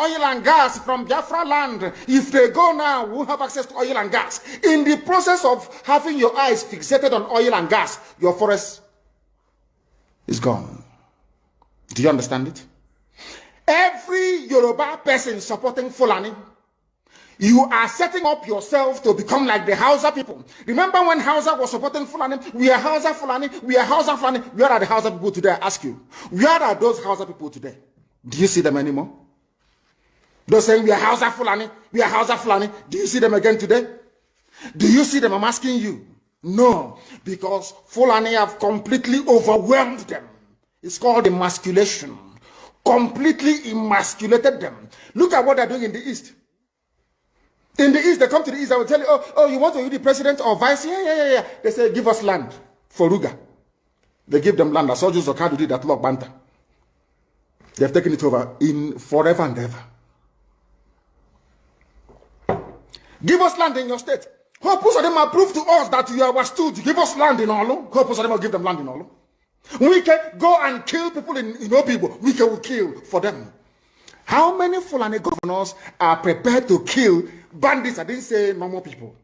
oil and gas from Biafra land. If they go now, we'll have access to oil and gas. In the process of having your eyes fixated on oil and gas, your forest is gone. Do you understand it? Every Yoruba person supporting Fulani, you are setting up yourself to become like the Hausa people. Remember when Hausa was supporting Fulani? We are Hausa Fulani, we are Hausa Fulani. Where are the Hausa people today? I ask you. Where are those Hausa people today? Do you see them anymore? Those saying we are Hausa Fulani, we are Hausa Fulani. Do you see them again today? Do you see them? I'm asking you. No, because Fulani have completely overwhelmed them. It's called emasculation. Completely emasculated them. Look at what they're doing in the East. In the East, they come to the East, I will tell you, oh, you want to be the president or vice? Yeah. They say, give us land for Ruga. They give them land. I saw Joseph Okadu did that Lord Banta. They've taken it over in forever and ever. Give us land in your state. Hope of them prove to us that you are stood. Give us land in Olo. Hope of them will give them land in Olo. We can go and kill people in Obibo. We can kill for them. How many Fulani governors are prepared to kill bandits? I didn't say normal people.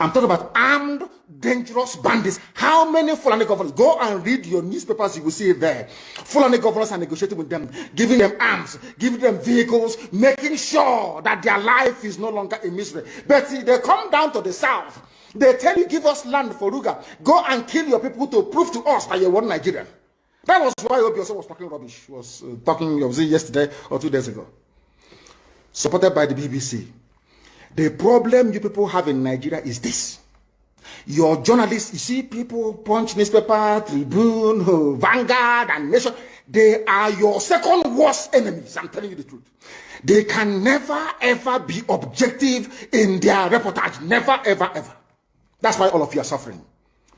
I'm talking about armed, dangerous bandits. How many Fulani governors? Go and read your newspapers, you will see it there. Fulani governors are negotiating with them, giving them arms, giving them vehicles, making sure that their life is no longer a misery. But see, they come down to the south. They tell you, give us land for Ruga. Go and kill your people to prove to us that you're one Nigerian. That was why Obioso was talking rubbish. He was talking, was it yesterday or 2 days ago? Supported by the BBC. The problem you people have in Nigeria is this. Your journalists, you see people, Punch newspaper, Tribune, Vanguard, and Nation, they are your second worst enemies. I'm telling you the truth. They can never, ever be objective in their reportage. Never, ever, ever. That's why all of you are suffering.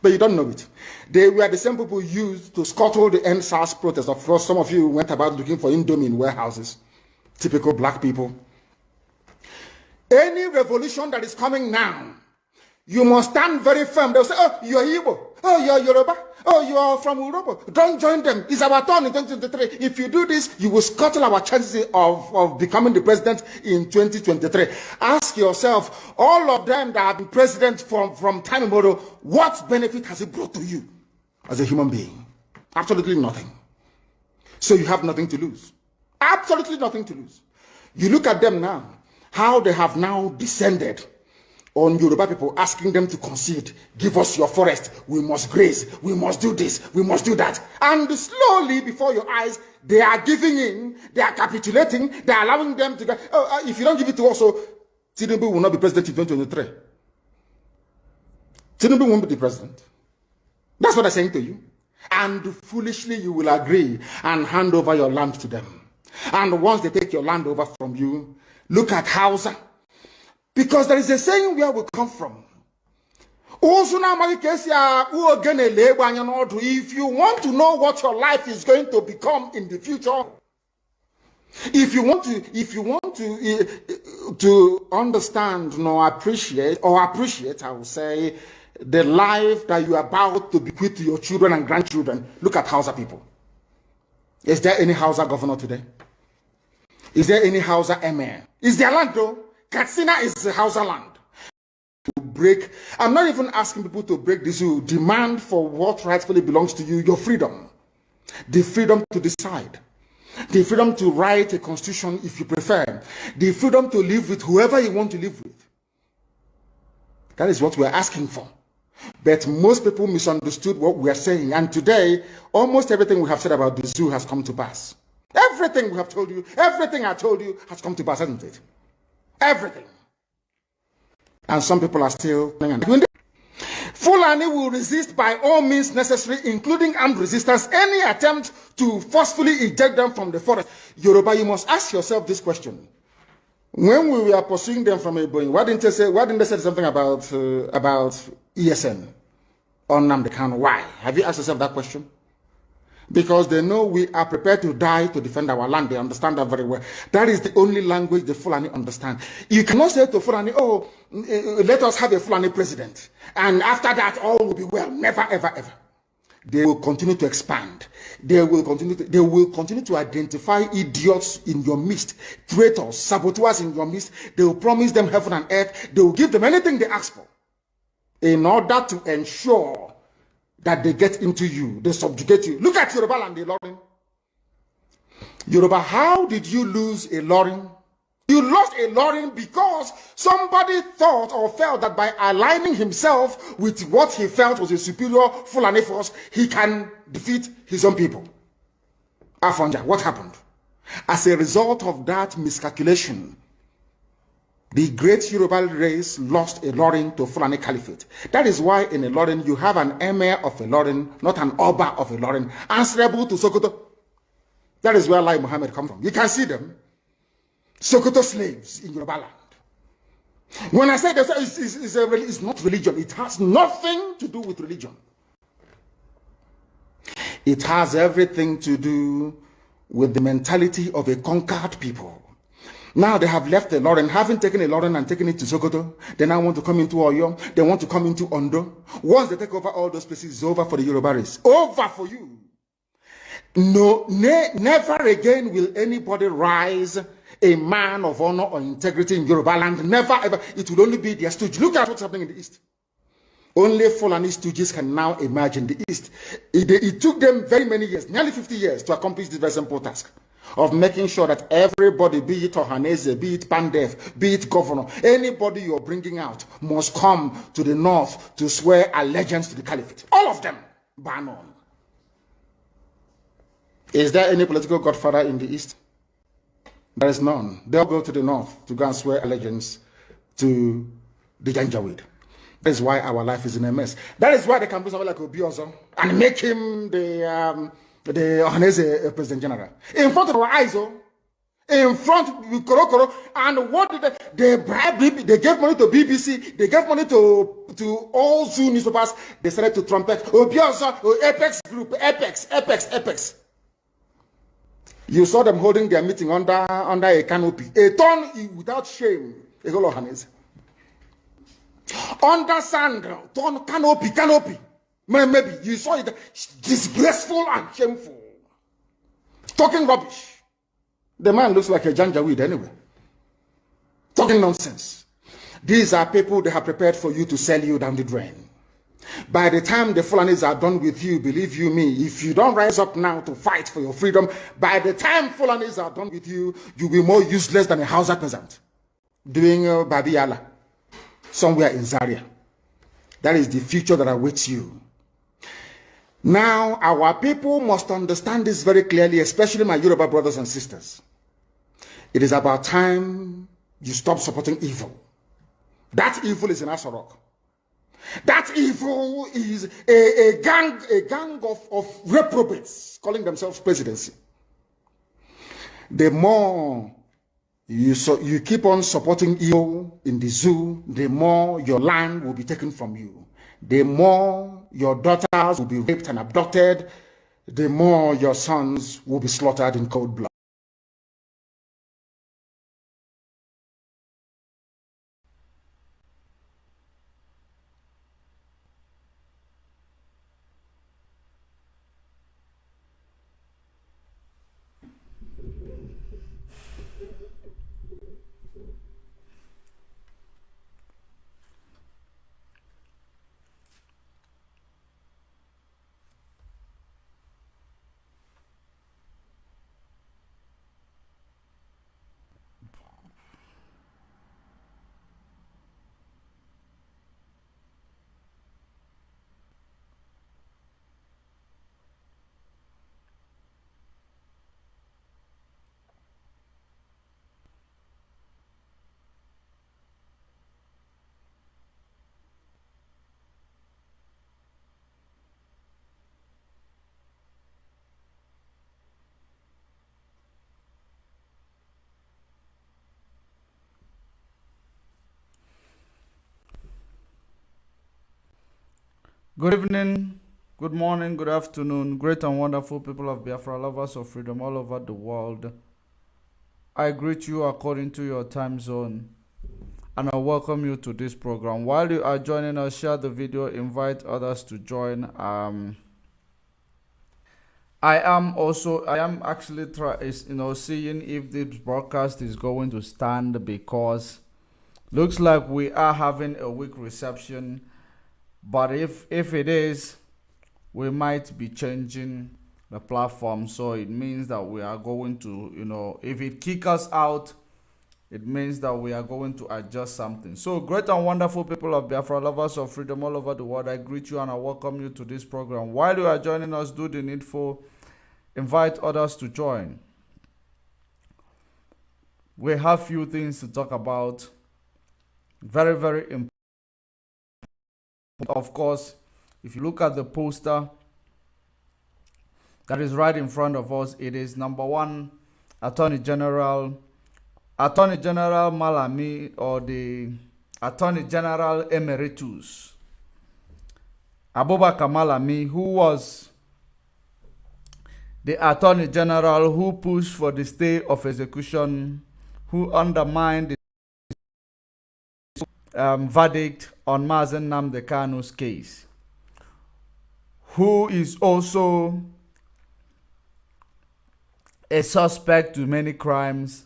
But you don't know it. They were the same people used to scuttle the NSAS protest. Of course, some of you went about looking for Indomie in warehouses. Typical black people. Any revolution that is coming now, you must stand very firm. They'll say, oh, you're Igbo. Oh, you're Yoruba. Oh, you are from Europe. Don't join them. It's our turn in 2023. If you do this, you will scuttle our chances of becoming the president in 2023. Ask yourself, all of them that have been president from time immemorial, what benefit has it brought to you as a human being? Absolutely nothing. So you have nothing to lose. Absolutely nothing to lose. You look at them now, how they have now descended on Yoruba people, asking them to concede, give us your forest, we must graze, we must do this, we must do that. And slowly, before your eyes, they are giving in, they are capitulating, they are allowing them to go, if you don't give it to us, so Tinubu will not be president in 2023. Tinubu won't be the president. That's what I'm saying to you. And foolishly, you will agree and hand over your land to them. And once they take your land over from you, look at Hausa. Because there is a saying where we come from. If you want to know what your life is going to become in the future, if you want to understand or appreciate, I will say, the life that you are about to bequeath to your children and grandchildren, look at Hausa people. Is there any Hausa governor today? Is there any Hausa emir? Is there land though? Katsina is a Hausa land. To break, I'm not even asking people to break this rule. Demand for what rightfully belongs to you, your freedom. The freedom to decide. The freedom to write a constitution if you prefer. The freedom to live with whoever you want to live with. That is what we're asking for. But most people misunderstood what we are saying. And today, almost everything we have said about the zoo has come to pass. Everything we have told you, everything I told you has come to pass, hasn't it? Everything. And some people are still Fulani will resist by all means necessary, including armed resistance, any attempt to forcefully eject them from the forest. Yoruba, you must ask yourself this question. When we were pursuing them from Ebonyi, why didn't they say something about ESN on Nnamdi Kanu? Why? Have you asked yourself that question? Because they know we are prepared to die to defend our land. They understand that very well. That is the only language the Fulani understand. You cannot say to Fulani, oh, let us have a Fulani president. And after that, all will be well. Never, ever, ever. they will continue to expand. They will continue to identify idiots in your midst, traitors, saboteurs in your midst. They will promise them heaven and earth. They will give them anything they ask for in order to ensure that they get into you, they subjugate you. Look at Yoruba land, Ilorin. Yoruba, how did you lose Ilorin? You lost Ilorin because somebody thought or felt that by aligning himself with what he felt was a superior Fulani force, he can defeat his own people. Afonja, what happened? As a result of that miscalculation, the great Yoruba race lost Ilorin to Fulani Caliphate. That is why in Ilorin you have an emir of Ilorin, not an Oba of Ilorin, answerable to Sokoto. That is where Lai Muhammad comes from. You can see them. Sokoto slaves in Yoruba land. When I say that it's not religion, it has nothing to do with religion. It has everything to do with the mentality of a conquered people. Now they have left Ilorin, having taken Ilorin and taken it to Sokoto. They now want to come into Oyo. They want to come into Ondo. Once they take over all those places, it's over for the Yoruba race. Over for you. No, never again will anybody rise a man of honor or integrity in Yoruba land. Never ever. It will only be their stooge. Look at what's happening in the East. Only Fulani stooges can now emerge in the East. It took them very many years, nearly 50 years, to accomplish this very simple task of making sure that everybody, be it Ohanese, be it Pandef, be it governor, anybody you're bringing out must come to the north to swear allegiance to the caliphate. All of them, ban on. Is there any political godfather in the East? There is none. They'll go to the north to go and swear allegiance to the Janjaweed. That is why our life is in a mess. That is why they can put someone like Obiozo and make him the Ohanese President General. In front of our eyes, in front of Korokoro. And what did they bribe? They gave money to BBC. They gave money to all Zoo newspapers. They started to trumpet Obiozo, Apex Group, Apex. You saw them holding their meeting under a canopy. A ton without shame. A whole Ohanese. Under sand, ton canopy. Maybe you saw it disgraceful and shameful. Talking rubbish. The man looks like a Janjaweed anyway. Talking nonsense. These are people they have prepared for you to sell you down the drain. By the time the Fulanis are done with you, believe you me, if you don't rise up now to fight for your freedom, by the time Fulanis are done with you, you'll be more useless than a Hausa peasant doing Babiyala somewhere in Zaria. That is the future that awaits you. Now, our people must understand this very clearly, especially my Yoruba brothers and sisters. It is about time you stop supporting evil. That evil is in Asarok. That evil is a gang of reprobates calling themselves presidency. The more you keep on supporting evil in the zoo, the more your land will be taken from you. The more your daughters will be raped and abducted, the more your sons will be slaughtered in cold blood. Good evening, good morning, good afternoon, great and wonderful people of Biafra, lovers of freedom all over the world. I greet you according to your time zone and I welcome you to this program. While you are joining us, share the video, invite others to join. I am actually seeing if this broadcast is going to stand, because looks like we are having a weak reception. But if it is, we might be changing the platform. So it means that we are going to, if it kick us out, it means that we are going to adjust something. So, great and wonderful people of Biafra, lovers of freedom all over the world, I greet you and I welcome you to this program. While you are joining us, do the needful, invite others to join. We have few things to talk about. Very, very important. Of course, if you look at the poster that is right in front of us, it is number one, Attorney General Malami, or the Attorney General Emeritus Abubakar Malami, who was the Attorney General who pushed for the stay of execution, who undermined the verdict on Mazen Nnamdi Kanu's case, who is also a suspect to many crimes.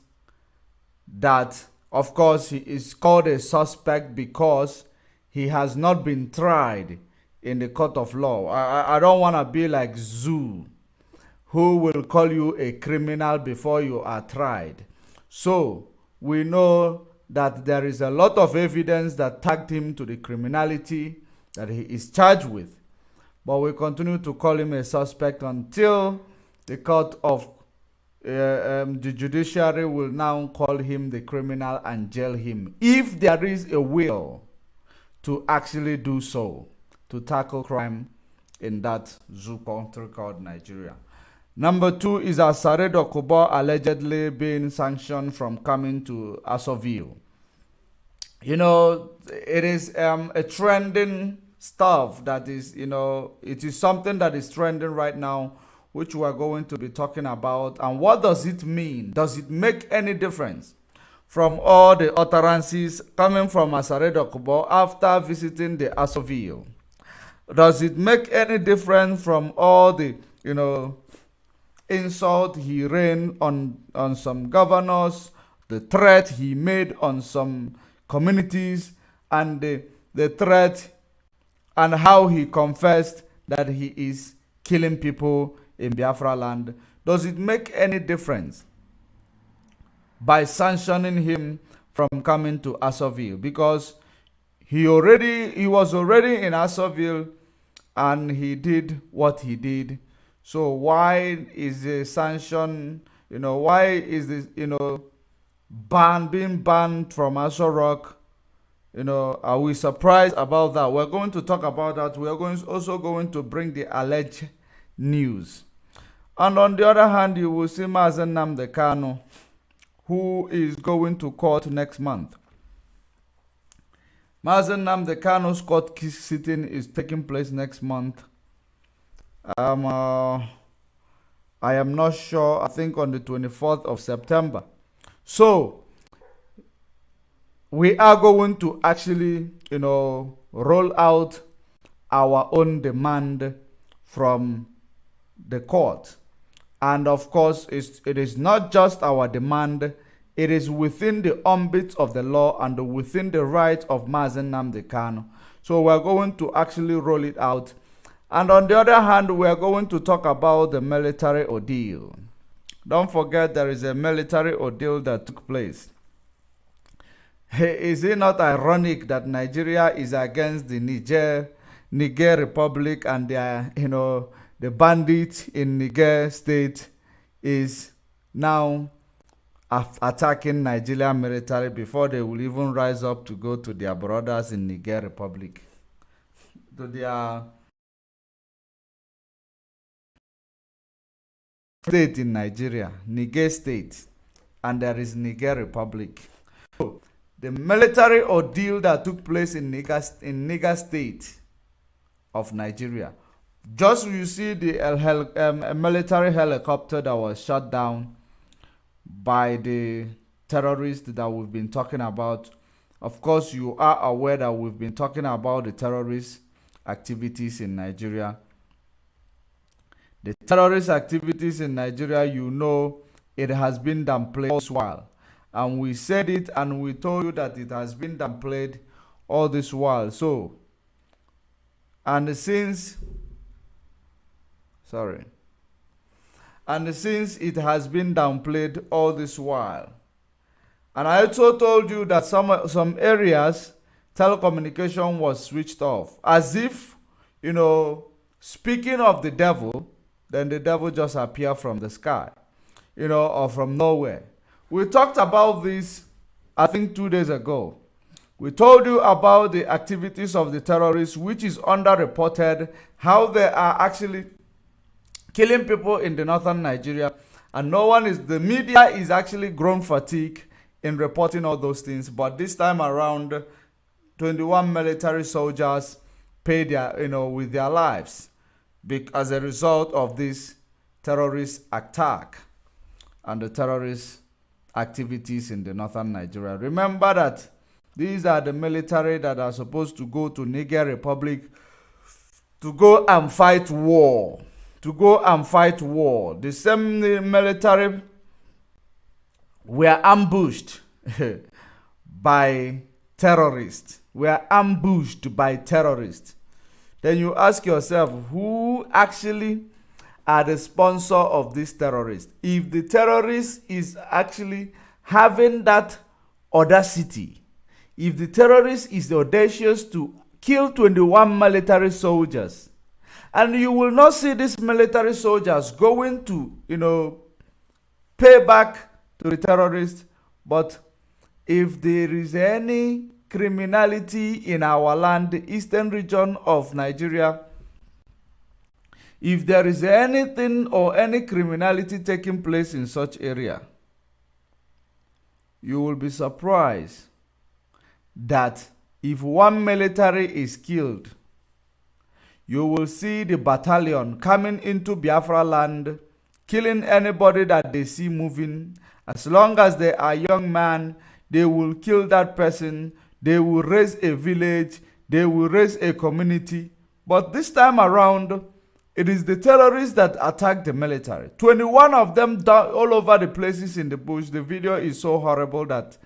That, of course, he is called a suspect because he has not been tried in the court of law. I don't want to be like Zoo, who will call you a criminal before you are tried. So we know that there is a lot of evidence that tagged him to the criminality that he is charged with. But we continue to call him a suspect until the court of the judiciary will now call him the criminal and jail him, if there is a will to actually do so, to tackle crime in that zoo country called Nigeria. Number two is Asari Dokubo allegedly being sanctioned from coming to Asoville. It is a trending stuff that is, it is something that is trending right now, which we are going to be talking about. And what does it mean? Does it make any difference from all the utterances coming from Asari Dokubo after visiting the Asoville? Does it make any difference from all the, insult he rained on some governors, the threat he made on some communities, and the threat and how he confessed that he is killing people in Biafra land? Does it make any difference by sanctioning him from coming to Asoville? Because he was already in Asoville and he did what he did. So why is the sanction, why is this, being banned from Aso Rock? Are we surprised about that? We're going to talk about that. We are also going to bring the alleged news. And on the other hand, you will see Mazen Nnamdi Kanu, who is going to court next month. Mazen Nnamdi Kanu's court sitting is taking place next month. I am not sure. I think on the 24th of September. So we are going to actually, roll out our own demand from the court. And of course, it is not just our demand, it is within the ambit of the law and within the right of Mazen Nnamdi Kanu. So we are going to actually roll it out. And on the other hand, we are going to talk about the military ordeal. Don't forget, there is a military ordeal that took place. Is it not ironic that Nigeria is against the Niger Republic, and the bandits in Niger state is now attacking Nigerian military before they will even rise up to go to their brothers in Niger Republic, to their state in Nigeria, Niger state, and there is Niger Republic. So, the military ordeal that took place in Niger state of Nigeria. Just you see the military helicopter that was shot down by the terrorists that we've been talking about. Of course, you are aware that we've been talking about the terrorist activities in Nigeria. The terrorist activities in Nigeria, you know, it has been downplayed all this while. And we said it and we told you that it has been downplayed all this while. So, and since it has been downplayed all this while, and I also told you that some areas telecommunication was switched off, as if, you know, speaking of the devil, then the devil just appeared from the sky, you know, or from nowhere. We talked about this, I think 2 days ago. We told you about the activities of the terrorists, which is underreported, how they are actually killing people in the northern Nigeria, and the media is actually grown fatigue in reporting all those things. But this time around, 21 military soldiers paid with their lives as a result of this terrorist attack and the terrorist activities in the northern Nigeria. Remember that these are the military that are supposed to go to Niger Republic to go and fight war. The same military were ambushed by terrorists. Then you ask yourself, who actually are the sponsor of this terrorist? If the terrorist is actually having that audacity, if the terrorist is audacious to kill 21 military soldiers, and you will not see these military soldiers going to, pay back to the terrorists, but if there is any criminality in our land, the eastern region of Nigeria, if there is anything or any criminality taking place in such area, you will be surprised that if one military is killed, you will see the battalion coming into Biafra land, killing anybody that they see moving. As long as they are young man, they will kill that person. They will raise a village. They will raise a community. But this time around, it is the terrorists that attack the military. 21 of them all over the places in the bush. The video is so horrible that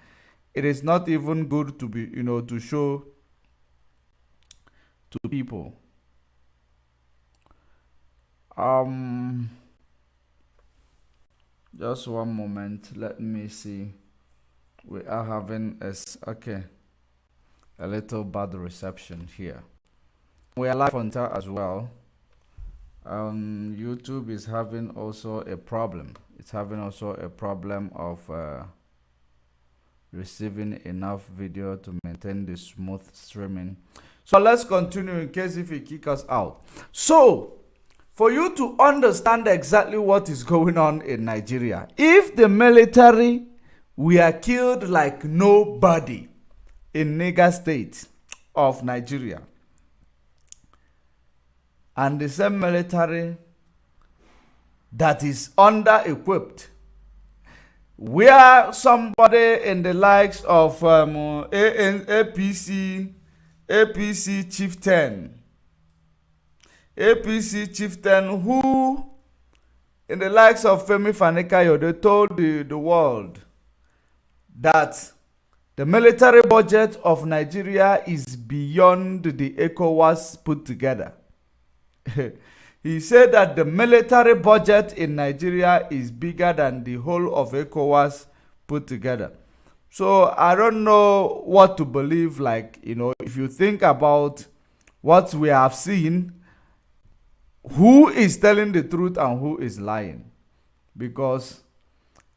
it is not even good to be, to show to people. Just one moment. Let me see. We are having a little bad reception here. We are live on Twitter as well. YouTube is having also a problem. It's having also a problem of receiving enough video to maintain the smooth streaming. So let's continue in case if it kick us out. So, for you to understand exactly what is going on in Nigeria, if the military were killed like nobody in Niger State of Nigeria, and the same military that is under-equipped, where somebody in the likes of APC chieftain, who in the likes of Femi Fanikayo, they told the world that the military budget of Nigeria is beyond the ECOWAS put together. He said that the military budget in Nigeria is bigger than the whole of ECOWAS put together. So I don't know what to believe. If you think about what we have seen, who is telling the truth and who is lying? Because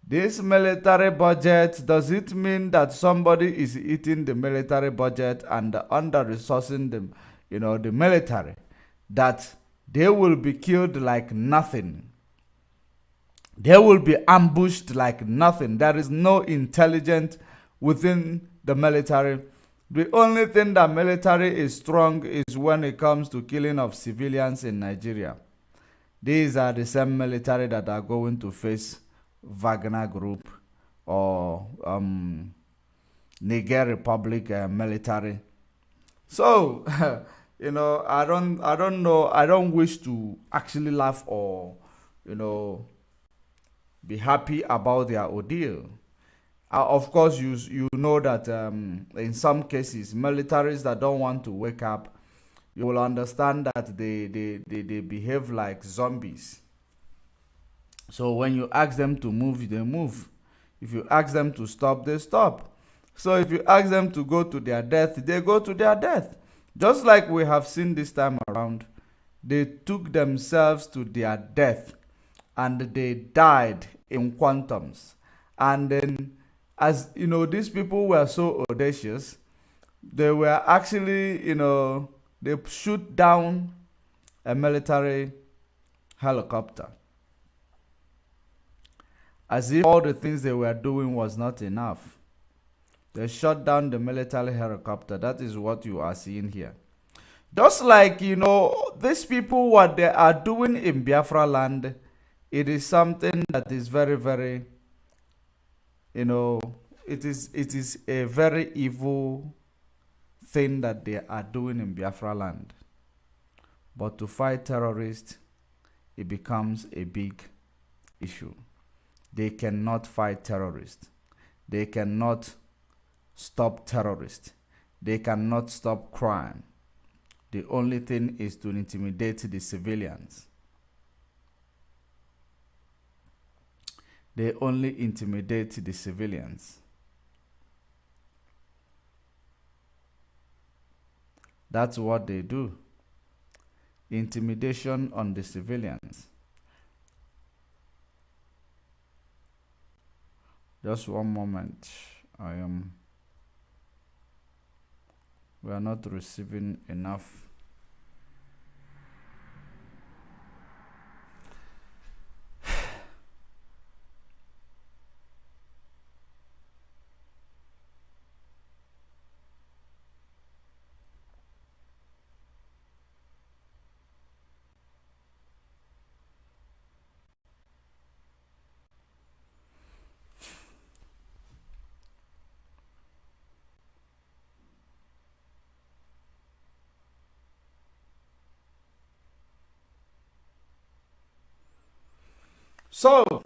this military budget, does it mean that somebody is eating the military budget and under-resourcing them, the military, that they will be killed like nothing? They will be ambushed like nothing. There is no intelligence within the military. The only thing that military is strong is when it comes to killing of civilians in Nigeria. These are the same military that are going to face Wagner Group or Niger Republic military. So, I don't know. I don't wish to actually laugh or, be happy about their ordeal. Of course, you know that in some cases, militaries that don't want to wake up, you will understand that they behave like zombies. So when you ask them to move, they move. If you ask them to stop, they stop. So if you ask them to go to their death, they go to their death. Just like we have seen this time around, they took themselves to their death and they died in quantums. And then, as you know, these people were so audacious, they were actually, they shoot down a military helicopter. As if all the things they were doing was not enough. They shot down the military helicopter. That is what you are seeing here. Just like, these people, what they are doing in Biafra land, it is something that is very, very, it is a very evil thing that they are doing in Biafra land. But to fight terrorists, it becomes a big issue. They cannot fight terrorists. They cannot stop terrorists. They cannot stop crime. The only thing is to intimidate the civilians. They only intimidate the civilians. That's what they do. Intimidation on the civilians. Just one moment. We are not receiving enough. So,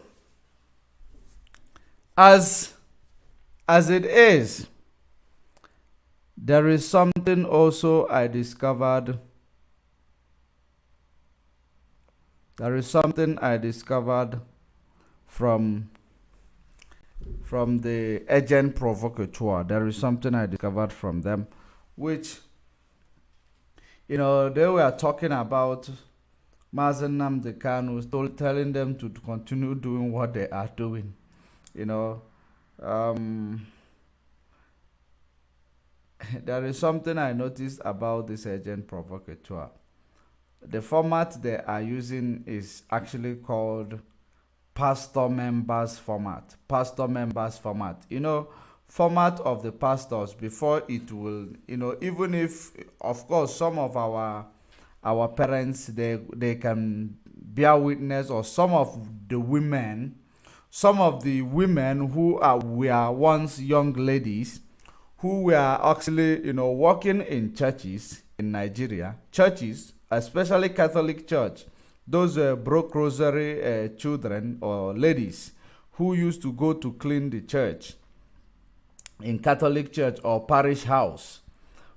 as it is, there is something also I discovered. There is something I discovered from the agent provocateur. There is something I discovered from them, which, they were talking about Mazen Nnamdi Kanu, telling them to continue doing what they are doing. There is something I noticed about this agent provocateur. The format they are using is actually called pastor members format. Pastor members format. Format of the pastors before it will, even if, of course, some of our parents, they can bear witness, or some of the women who were once young ladies, who were actually, working in churches in Nigeria, churches, especially Catholic Church, those broke rosary children or ladies who used to go to clean the church in Catholic Church or parish house,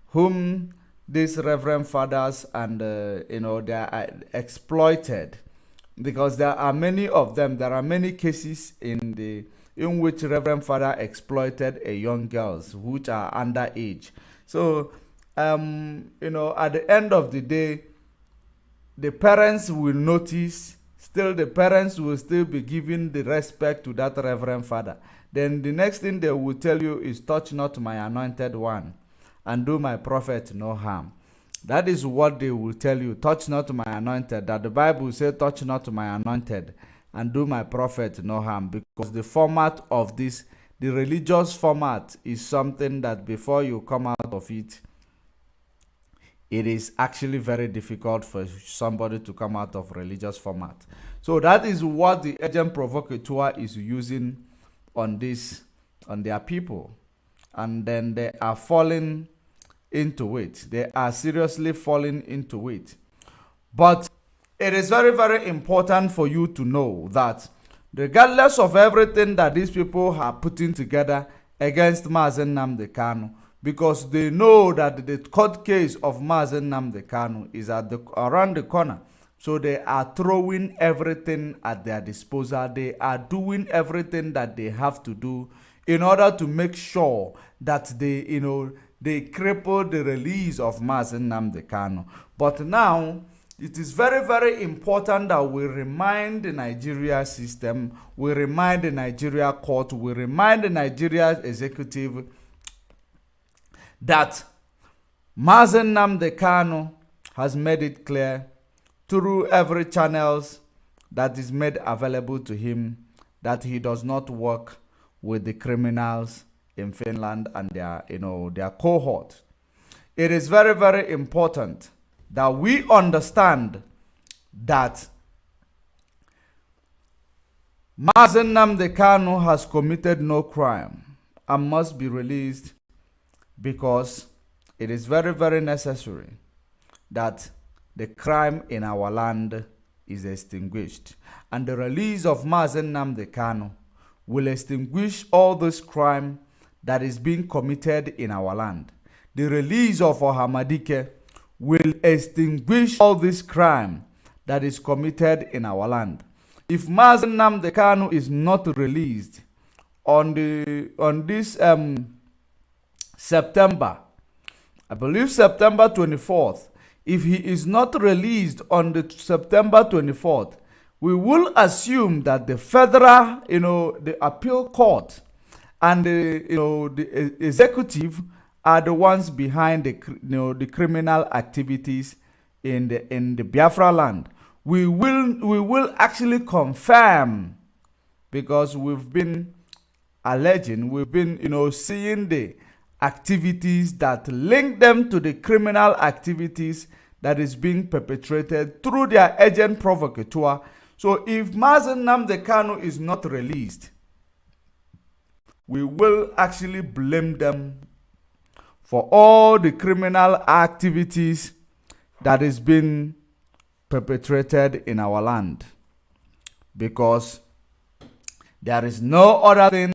whom these reverend fathers and they are exploited, because there are many of them. There are many cases in which reverend father exploited a young girls which are underage. So at the end of the day, the parents will notice. Still, the parents will still be giving the respect to that reverend father. Then the next thing they will tell you is, touch not my anointed one, and do my prophet no harm. That is what they will tell you. Touch not my anointed. That the Bible says, touch not my anointed, and do my prophet no harm. Because the format of this, the religious format, is something that before you come out of it, it is actually very difficult for somebody to come out of religious format. So that is what the agent provocateur is using on their people. And then they are falling into it. They are seriously falling into it. But it is very, very important for you to know that regardless of everything that these people are putting together against Mazen Nnamdi Kanu, because they know that the court case of Mazen Nnamdi Kanu is around the corner. So they are throwing everything at their disposal. They are doing everything that they have to do in order to make sure that they cripple the release of Mazen Nnamdi Kanu. But now, it is very, very important that we remind the Nigeria system, we remind the Nigeria court, we remind the Nigeria executive that Mazen Nnamdi Kanu has made it clear through every channels that is made available to him that he does not work with the criminals in Finland and their cohort. It is very, very important that we understand that Mazen Nnamdi Kanu has committed no crime and must be released, because it is very, very necessary that the crime in our land is extinguished. And the release of Mazen Nnamdi Kanu will extinguish all this crime that is being committed in our land. The release of Ohamadike will extinguish all this crime that is committed in our land. If Mazen Nnamdi Kanu is not released on this September, I believe September 24th, if he is not released on the September 24th, we will assume that the federal, the appeal court and the executive are the ones behind the criminal activities in the Biafra land. We will actually confirm, because we've been alleging, we've been seeing the activities that link them to the criminal activities that is being perpetrated through their agent provocateur. So if Mazen Nnamdi Kanu is not released, we will actually blame them for all the criminal activities that is being perpetrated in our land, because there is no other thing